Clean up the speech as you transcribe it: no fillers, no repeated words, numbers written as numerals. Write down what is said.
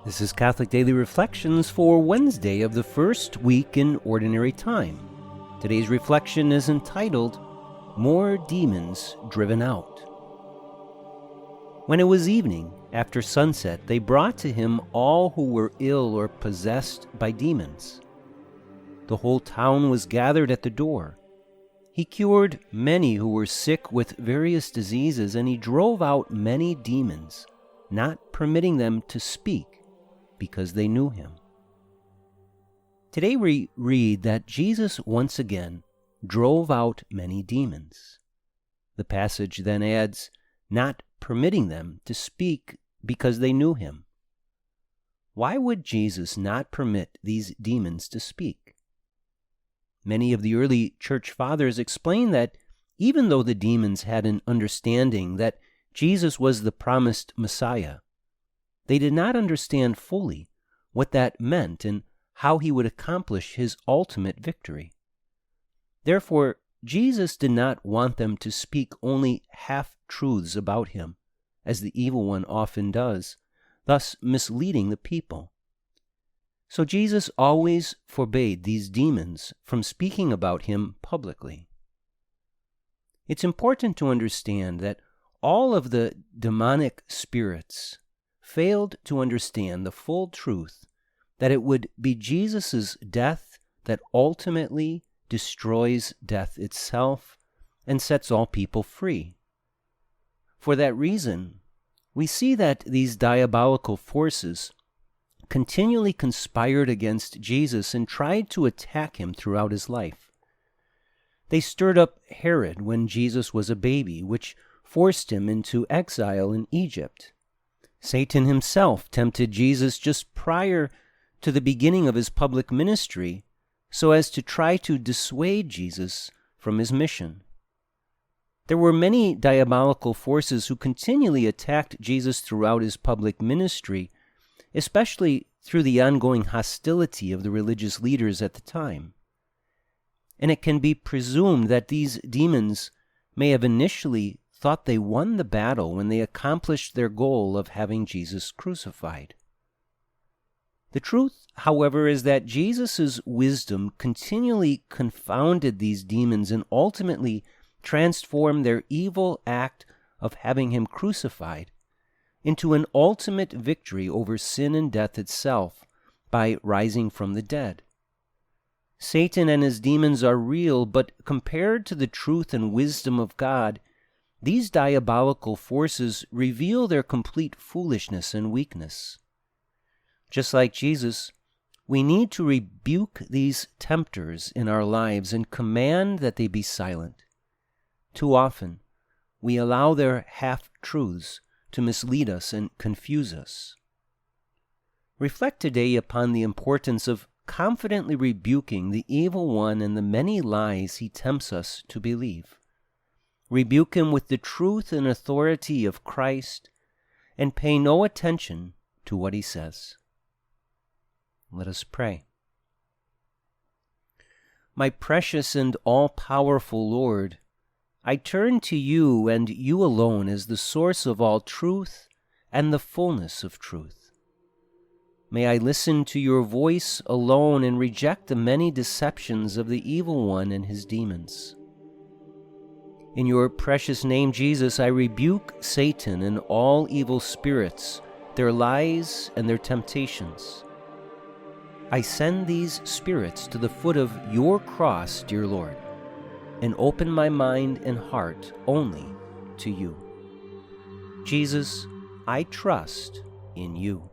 This is Catholic Daily Reflections for Wednesday of the first week in Ordinary Time. Today's reflection is entitled, More Demons Driven Out. When it was evening, after sunset, they brought to him all who were ill or possessed by demons. The whole town was gathered at the door. He cured many who were sick with various diseases, and he drove out many demons, not permitting them to speak, because they knew him. Today we read that Jesus once again drove out many demons. The passage then adds, not permitting them to speak because they knew him. Why would Jesus not permit these demons to speak? Many of the early church fathers explain that even though the demons had an understanding that Jesus was the promised Messiah, they did not understand fully what that meant and how he would accomplish his ultimate victory. Therefore, Jesus did not want them to speak only half-truths about him, as the evil one often does, thus misleading the people. So Jesus always forbade these demons from speaking about him publicly. It's important to understand that all of the demonic spirits failed to understand the full truth that it would be Jesus' death that ultimately destroys death itself and sets all people free. For that reason, we see that these diabolical forces continually conspired against Jesus and tried to attack him throughout his life. They stirred up Herod when Jesus was a baby, which forced him into exile in Egypt. Satan himself tempted Jesus just prior to the beginning of his public ministry so as to try to dissuade Jesus from his mission. There were many diabolical forces who continually attacked Jesus throughout his public ministry, especially through the ongoing hostility of the religious leaders at the time. And it can be presumed that these demons may have initially thought they won the battle when they accomplished their goal of having Jesus crucified. The truth, however, is that Jesus' wisdom continually confounded these demons and ultimately transformed their evil act of having him crucified into an ultimate victory over sin and death itself by rising from the dead. Satan and his demons are real, but compared to the truth and wisdom of God, these diabolical forces reveal their complete foolishness and weakness. Just like Jesus, we need to rebuke these tempters in our lives and command that they be silent. Too often, we allow their half-truths to mislead us and confuse us. Reflect today upon the importance of confidently rebuking the evil one and the many lies he tempts us to believe. Rebuke him with the truth and authority of Christ, and pay no attention to what he says. Let us pray. My precious and all-powerful Lord, I turn to you and you alone as the source of all truth and the fullness of truth. May I listen to your voice alone and reject the many deceptions of the evil one and his demons. In your precious name, Jesus, I rebuke Satan and all evil spirits, their lies and their temptations. I send these spirits to the foot of your cross, dear Lord, and open my mind and heart only to you. Jesus, I trust in you.